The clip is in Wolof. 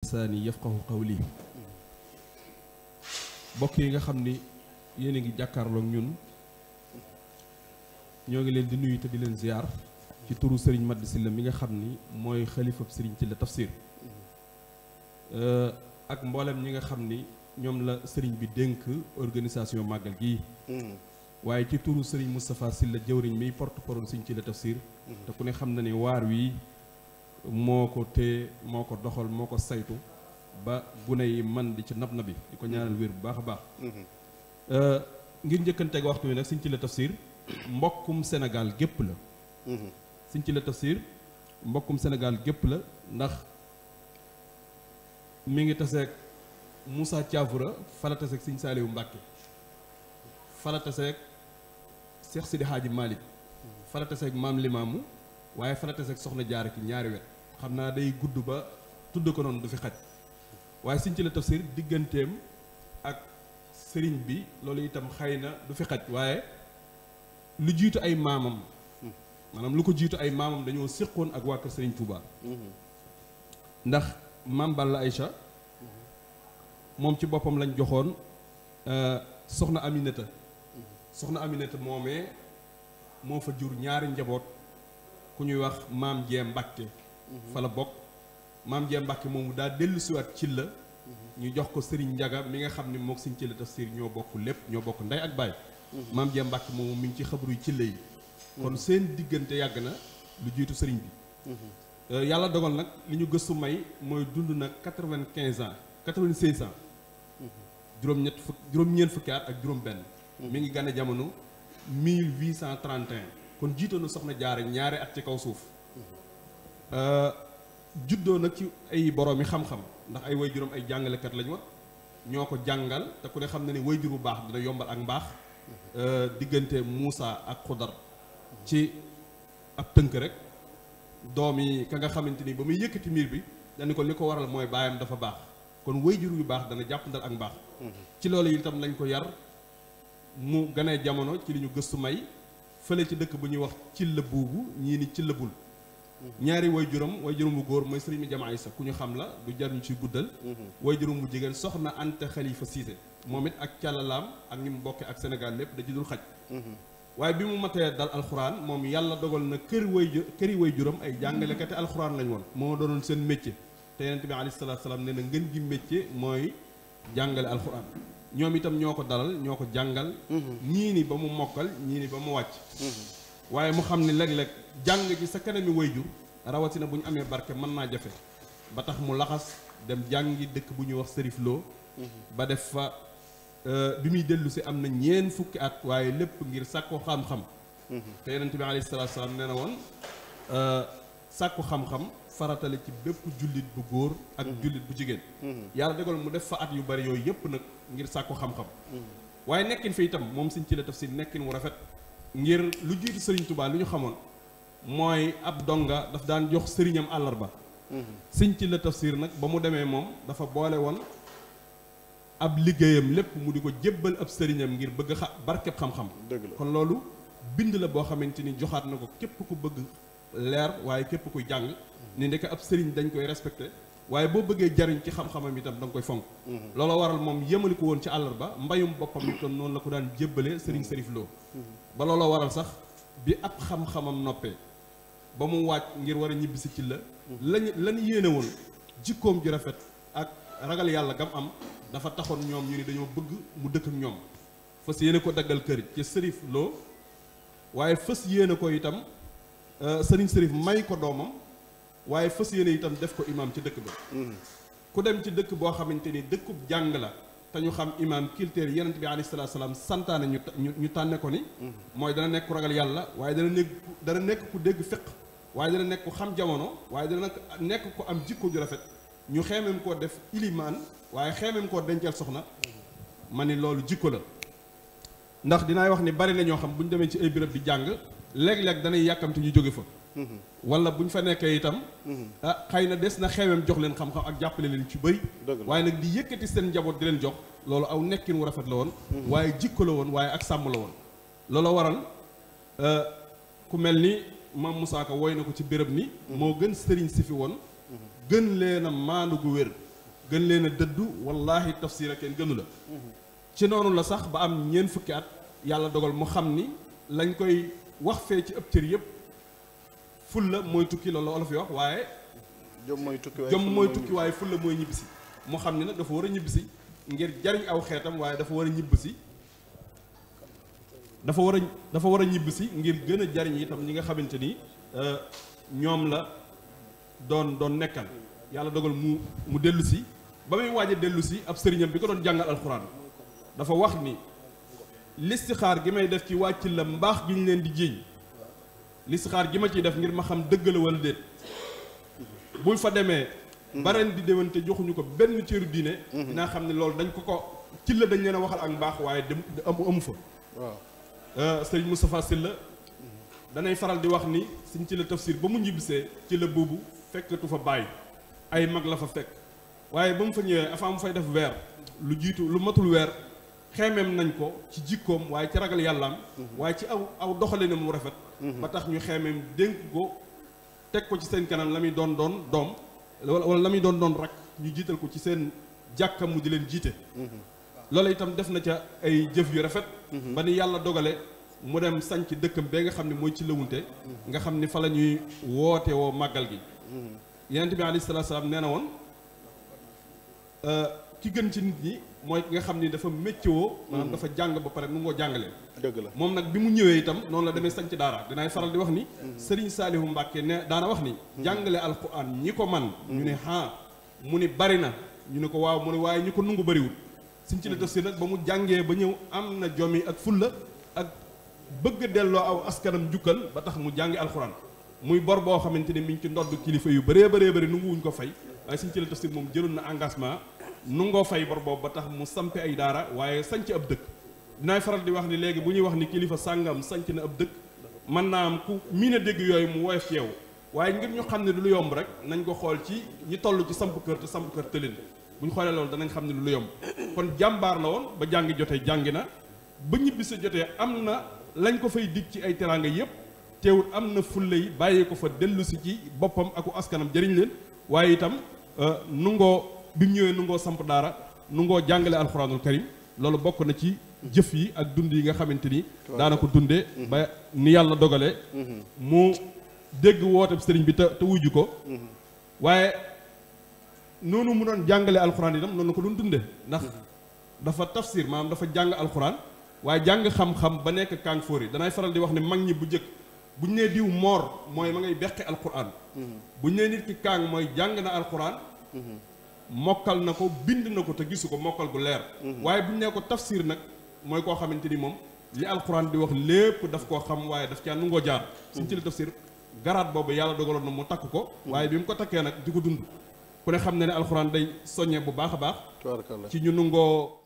lisaani yafqahu qawli. bokk yi nga xam ni yéen a ngi jàkkaarloog ñun ñoo ngi leen di nuyu te di leen ziar ci turu Serigne Mady Sylla mi nga xam ni mooy xalifab Serigne Sylla Tafsir ak mboolem ñi nga xam ni ñoom la Serigne bi dénk organisation màggal gii. waaye ci turu Serigne Moustapha Sylla jëwriñ miy porte-parole Serigne Sylla Tafsir te ku ne xam na ni waar wi moo ko téye moo ko doxal moo ko saytu ba gune yi man di ci nab na bi di ko ñaanal wér bu baax a baax. ngir njëkkanteeg waxtu wi nag Serigne Sylla Tafsir mbokkum Sénégal gépp la. Serigne Sylla Tafsir mbokkum Sénégal gépp la ndax mi ngi taseeg Moussa Thiavoura fala taseeg Serigne Saliou Mbacké fala taseeg Cheikh Sidi Hadji Malick fala taseeg Maam Limaamu waaye fala taseeg Soxna Jaara ci ñaari wet xam naa day gudd ba tudd ko noonu du fi xaj waaye Serigne Sylla Tafsir digganteem ak sëriñ bi loolu itam xëy na du fi xaj waaye lu jiitu ay maamam maanaam lu ko jiitu ay maamam dañoo séqoon ak waa kër Serigne Touba ndax maam Balla Aïcha moom ci boppam lañ joxoon soxna Aminata moomee moo fa jur ñaari njaboot ku ñuy wax maam Jee Mbàkke fa la bokk maam Jee Mbàkke moomu daa dellu siwaat ci la ñu jox ko Serigne Ndiaga mi nga xam ne mook Serigne Sylla Tafsir ñoo bokk lépp ñoo bokk ndey ak baay maam Jee Mbàkke moomu mi ngi ci xabru ci la yi kon seen diggante yàgg na lu jiitu sëriñ bi yàlla dogal nag li ñu gëstu may mooy dund na 95 ans 96 ans juróom-ñeent fukki at ak juróom benn mi ngi gane jamono 1831 kon jiitoon na soxna Jaara ñaari at ci kaw suuf juddoo nag ci ay boroomi xam-xam ndax ay waajuram ay jàngalekat lañu wax ñoo ko jàngal te ku ne xam na ni waajur bu baax dina yombal ak mbaax diggante Moussa ak Xudar ci ab tënk rek doom yi ka nga xamante ni ba muy yëkkati miir bi dañu ko li ko waral mooy baayam dafa baax kon waajur yu baax dana jàpp ndal ak mbaax ci loolu itam lañ ko yar mu ganee jamono ci li ñu gëstu may fële ci dëkk bu ñuy wax ci la buubu ñii ni ci la bul ñaari waajuram bu góor mooy Serigne Jama Aysa ku ñu xam la du jar ñu ciy guddal waajuram bu jigéen soxna Anta Khalifa Cissé moom it ak càllalaam ak ñi mu bokke ak Sénégal lépp da ci dul xaj waaye bi mu matee dal alxuraan moom yàlla dogal na këri waajuram ay jàngalekati alxuraan lañ woon moo doonoon seen métier te Yonent bi alayhi salaatu salaam nee na ngeen gi métier mooy jàngale alxuraan ñoom itam ñoo ko dalal ñoo ko jàngal ñii ni ba mu mokkal ñii ni ba mu wàcc waaye mu xam ne léeg-léeg jàng ci sa kanami waajur rawatina bu ñu amee barke mën naa jafe ba tax mu laxas dem jàngi dëkk bu ñuy wax Serif Lo ba def fa bi muy dellu si am na ñeen fukki at waaye lépp ngir sàkku xam-xam te Yonent bi alayhi salaatu salaam nee na woon sàkku xam-xam faratale ci bépp jullit bu góor ak jullit bu jigéen yàlla dogal mu def fa at yu bari yooyu yëpp nag ngir sàkku xam-xam waaye nekkin fi itam moom Serigne Sylla Tafsir nekkin wu rafet ngir lu jiitu Serigne Touba lu ñu xamoon mooy ab donga daf daan jox sëriñam àllarba Serigne Sylla Tafsir nag ba mu demee moom dafa boole woon ab liggéeyam lépp mu di ko jébbal ab sëriñam ngir bëgg barkeb xam-xam kon loolu bind la boo xamante ni joxaat na ko képp ku bëgg leer waaye képp kuy jàng ni ndeke ab sëriñ dañ koy respecté waaye boo bëggee jariñ ci xam-xamam itam da nga koy fonk loolu waral moom yemali ko woon ci àllarba mbayum boppam itam noonu la ko daan jébbale Serigne Serif Lo ba looloo waral sax bi ab xam-xamam noppee ba mu wàcc ngir war a ñibbisi ci la lañ yéene woon jikkoom ju rafet ak ragal yàlla gam am dafa taxoon ñoom ñu ni dañoo bëgg mu dëkk ak ñoom fas yéene ko daggal kër ci Serif Lo waaye fas yéene ko itam Serigne Serif may ko doomam waaye fas yéene itam def ko imam ci dëkk ba ku dem ci dëkk boo xamante ni dëkkub jàng la te ñu xam imam culture Yonent bi alayhi salaatu salaam santaane ñu tànne ko ni mooy dana nekk ku ragal yàlla waaye dana nekk ku dégg fiq waaye dana nekk ku xam jamono waaye dana nekk ku am jikko ju rafet ñu xeemeem koo def ilimaan waaye xeemeem koo dencal soxna ma ni loolu jikko la ndax dinaay wax ni bari na ñoo xam bu ñu demee ci ay béréb di jàng léeg-léeg danay yàkkamte ñu jóge fa wala bu ñu fa nekkee itam xëy na des na xeemeem jox leen xam-xam ak jàppale leen ci bëri waaye nag di yëkkati seen njaboot di leen jox loolu aw nekkin wu rafet la woon waaye jikko la woon waaye ak sàmm la woon loolu waral ku mel ni Maam Moussa Ka woy na ko ci béréb ni moo gën sëriñ si fi woon gën leen a maandu gu wér gën leen a dëddu wallaahi tafsir kenn gënu la ci noonu la sax ba am ñeent fukki at yàlla dogal mu xam ni lañ koy wax fee ci ëpp cër yëpp fulla mooy tukki loolu olof yi wax waaye jom mooy tukki waaye fulla mooy ñibbisi mu xam ni nag dafa war a ñibbisi ngir jariñ aw xeetam waaye dafa war a ñibbisi dafa war a ñibbisi ngir gën a jariñ itam ñi nga xamante ni ñoom la doon nekkal yàlla dogal mu dellu si ba muy waaj a dellu si ab sëriñam bi ko doon jàngal alxuraan dafa wax ni listixaar gi may def ci wàcc la mbaax gi ñu leen di jiiñ listixaar gi ma ciy def ngir ma xam dëgg la wala déet buñ fa demee ba ren di déwante joxuñu ko benn cëru diine dinaa xam ne loolu dañ ko ci la dañ leen a waxal ak mbaax waaye dem amu fa waaw sëriñ Moustapha Sylla danay faral di wax ni suñ ci la tafsir ba mu ñibbisee ci la boobu fekkatu fa bàyyi ay mag la fa fekk waaye ba mu fa ñëwee avant mu fay def weer lu jiitu lu matul weer xeemeem nañ ko ci jikkoom waaye ci ragal yàllaam waaye ci aw doxalinam mu rafet ba tax ñu xeemeem dénk ko teg ko ci seen kanam la muy doon doom wala la muy doon rak ñu jiital ko ci seen jàkka mu di leen jiite loolu itam def na ca ay jëf yu rafet ba ni yàlla dogale mu dem sanc dëkkam bee nga xam ne mooy ci lëwunte nga xam ni fa la ñuy woote woo màggal gi yonent bi alayhi salaatu salaam nee na woon ki gën ci nit ñi mooy ki nga xam ni dafa méccewoo maanaam dafa jàng ba pare nu ngoo jàngalee dëgg la moom nag bi mu ñëwee itam noonu la demee sanc daara dinaay faral di wax ni Serigne Saalihu Mbàkke ne daana wax ni jàngale alquran ñi ko man ñu ne mu ni bari na ñu ne ko waaw mu ne waaye ñi ko nungu bariwul suñ ci la tafsir nag ba mu jàngee ba ñëw am na jomi ak fulla ak bëgg delloo aw askanam jukkal ba tax mu jàngi alquran muy bor boo xamante ni mi ngi ci ndodd kilifa yu bëree bëri nungu wuñ ko fay waaye suñ ci la tafsir moom jëloon na engagement nungoo fay bor boobu ba tax mu sampe ay daara waaye sanc ab dëkk dinaay faral di wax ni léegi bu ñuy wax ni kilifa sàngam sanc na ab dëkk mën naa am ku mii na dégg yooyu mu woyof ci yow waaye ngir ñu xam ne du lu yomb rek nañ ko xool ci ñi toll ci samp kër te samp kër tëlin bu ñu xoolee loolu danañ xam ne du lu yomb kon jàmbaar la woon ba jàngi jotee jàngi na ba ñibbi sa jotee am na lañ ko fay dig ci ay teraanga yépp teewul am na fulla yi bàyyee ko fa dellu si ci boppam aku askanam jëriñ leen waaye itam nungoo bi mu ñëwee nungoo samp daara nungoo jàngale alxuraanul karim loolu bokk na ci jëf yi ak dund yi nga xamante ni daana ko dundee ba ni yàlla dogale mu dégg woote sëriñ bi te wujju ko waaye noonu mu doon jàngale alxuraan itam noonu ko doon dunde ndax dafa tafsir maanaam dafa jàng alxuraan waaye jàng xam-xam ba nekk kàng fóor yi danay faral di wax ne mag ñi bu njëkk buñ nee diw moor mooy ma ngay beqi alxuraan buñ nee nit ki kàng mooy jàng na alxuraan mokkal na ko bind na ko te gisu ko mokkal gu leer waaye buñ nee ko tafsir nag mooy koo xamante ni moom li alxuraan di wax lépp daf koo xam waaye daf caa nungoo jaar suñ ci la tafsir garaat boobu yàlla dogaloon na mu takk ko waaye bi mu ko takkee nag di ko dund ku ne xam ne ne alxuraan day soññee bu baax a baax ci ñu nungoo